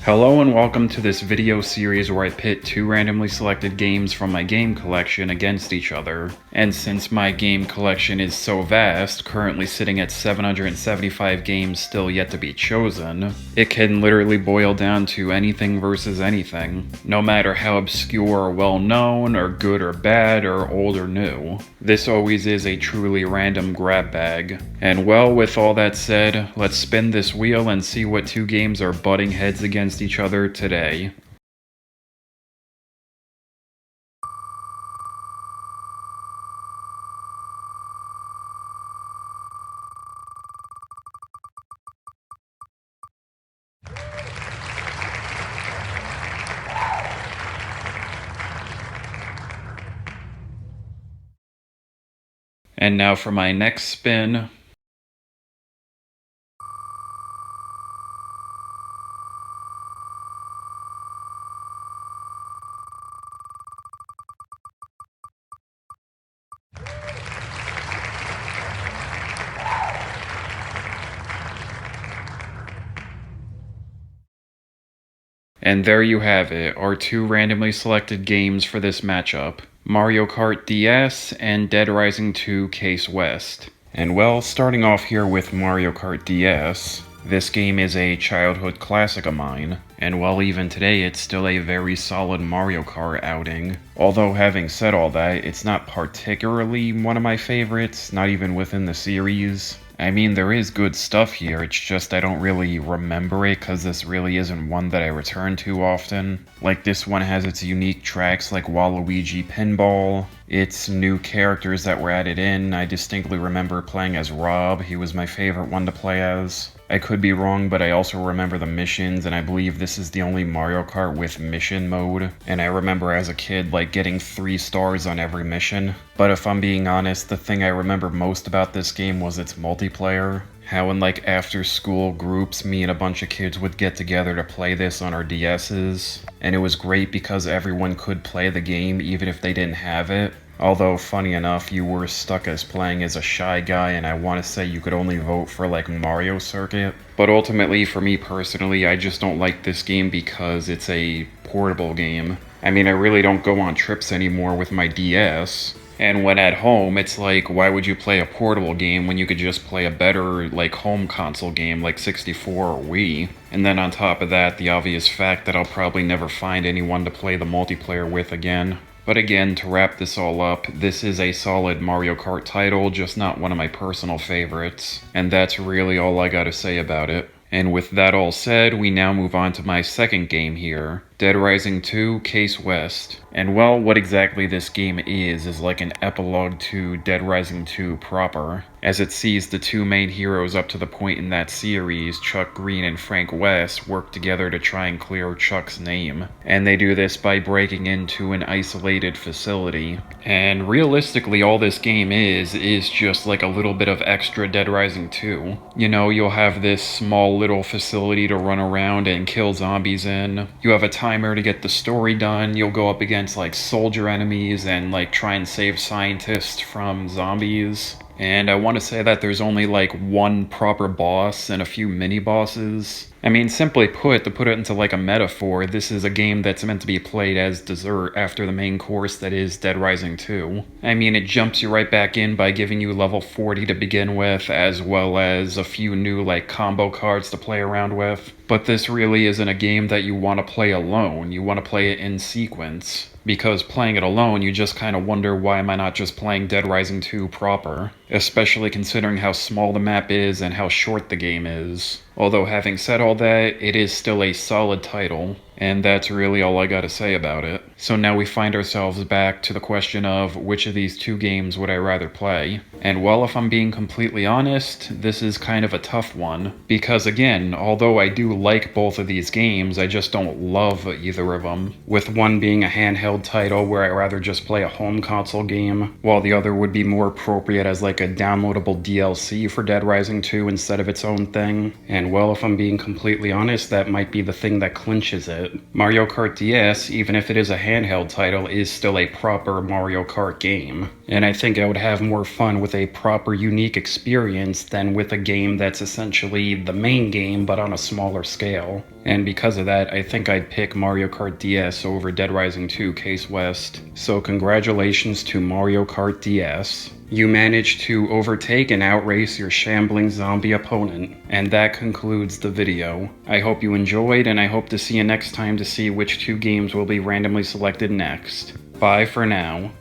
Hello and welcome to this video series where I pit two randomly selected games from my game collection against each other. And since my game collection is so vast, currently sitting at 775 games still yet to be chosen, it can literally boil down to anything versus anything, no matter how obscure or well known, or good or bad, or old or new. This always is a truly random grab bag. And well, with all that said, let's spin this wheel and see what two games are butting heads against each other today. And now for my next spin. And there you have it, our two randomly selected games for this matchup. Mario Kart DS and Dead Rising 2 Case West. And well, starting off here with Mario Kart DS, this game is a childhood classic of mine, and while even today it's still a very solid Mario Kart outing. Although having said all that, it's not particularly one of my favorites, not even within the series. I mean, there is good stuff here, it's just I don't really remember it because this really isn't one that I return to often. Like, this one has its unique tracks like Waluigi Pinball, its new characters that were added in. I distinctly remember playing as Rob, he was my favorite one to play as. I could be wrong, but I also remember the missions, and I believe this is the only Mario Kart with mission mode. And I remember as a kid, like, getting 3 stars on every mission. But if I'm being honest, the thing I remember most about this game was its multiplayer. How in like after school groups, me and a bunch of kids would get together to play this on our DS's. And it was great because everyone could play the game even if they didn't have it. Although, funny enough, you were stuck as playing as a shy guy, and I want to say you could only vote for like Mario Circuit. But ultimately, for me personally, I just don't like this game because it's a portable game. I mean, I really don't go on trips anymore with my DS. And when at home, it's like, why would you play a portable game when you could just play a better, like, home console game like 64 or Wii? And then on top of that, the obvious fact that I'll probably never find anyone to play the multiplayer with again. But again, to wrap this all up, this is a solid Mario Kart title, just not one of my personal favorites. And that's really all I gotta say about it. And with that all said, we now move on to my second game here, Dead Rising 2 Case West. And well, what exactly this game is like an epilogue to Dead Rising 2 proper, as it sees the two main heroes up to the point in that series, Chuck Green and Frank West, work together to try and clear Chuck's name. And they do this by breaking into an isolated facility. And realistically, all this game is just like a little bit of extra Dead Rising 2. You know, you'll have this small little facility to run around and kill zombies in. You have a timer to get the story done. You'll go up against like soldier enemies and like try and save scientists from zombies. And I want to say that there's only like one proper boss and a few mini bosses. I mean, simply put, to put it into like a metaphor, this is a game that's meant to be played as dessert after the main course that is Dead Rising 2. I mean, it jumps you right back in by giving you level 40 to begin with, as well as a few new like combo cards to play around with. But this really isn't a game that you want to play alone, you want to play it in sequence. Because playing it alone, you just kind of wonder, why am I not just playing Dead Rising 2 proper? Especially considering how small the map is and how short the game is. Although having said all that, it is still a solid title, and that's really all I gotta say about it. So now we find ourselves back to the question of which of these two games would I rather play? And well, if I'm being completely honest, this is kind of a tough one. Because again, although I do like both of these games, I just don't love either of them. With one being a handheld title where I rather just play a home console game, while the other would be more appropriate as like like a downloadable DLC for Dead Rising 2 instead of its own thing. And well, if I'm being completely honest, that might be the thing that clinches it. Mario Kart DS, even if it is a handheld title, is still a proper Mario Kart game. And I think I would have more fun with a proper, unique experience than with a game that's essentially the main game but on a smaller scale. And because of that, I think I'd pick Mario Kart DS over Dead Rising 2 Case West. So congratulations to Mario Kart DS. You managed to overtake and outrace your shambling zombie opponent. And that concludes the video. I hope you enjoyed, and I hope to see you next time to see which 2 games will be randomly selected next. Bye for now.